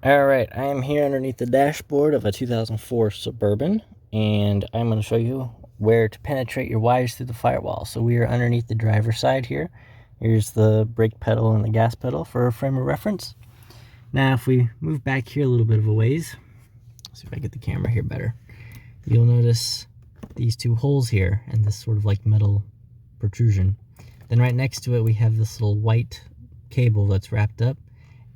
Alright, I am here underneath the dashboard of a 2004 Suburban, and I'm going to show you where to penetrate your wires through the firewall. So we are underneath the driver's side here. Here's the brake pedal and the gas pedal for a frame of reference. Now if we move back here a little bit of a ways, see if I get the camera here better, you'll notice these two holes here and this sort of like metal protrusion. Then right next to it we have this little white cable that's wrapped up.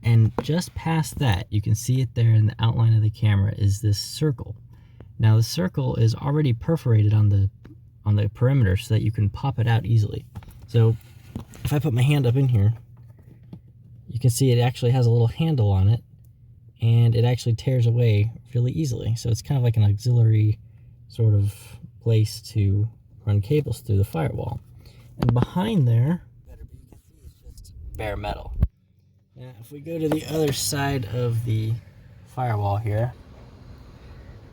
And just past that, you can see it there in the outline of the camera, is this circle. Now the circle is already perforated on the perimeter so that you can pop it out easily. So if I put my hand up in here, you can see it actually has a little handle on it, and it actually tears away really easily. So it's kind of like an auxiliary sort of place to run cables through the firewall. And behind there, you can see it's just bare metal. Now, if we go to the other side of the firewall here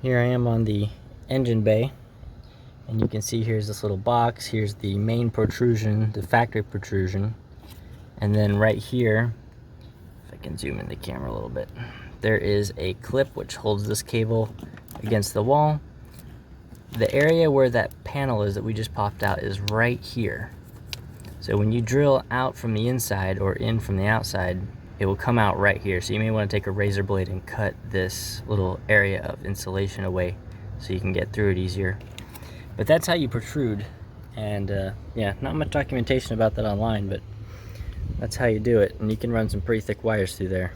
I am on the engine bay, and you can see here's this little box, here's the main protrusion, the factory protrusion, and then right here, if I can zoom in the camera a little bit, there is a clip which holds this cable against the wall. The area where that panel is that we just popped out is right here. So when you drill out from the inside or in from the outside, it will come out right here. So you may want to take a razor blade and cut this little area of insulation away so you can get through it easier. But that's how you protrude. And yeah, not much documentation about that online, but that's how you do it. And you can run some pretty thick wires through there.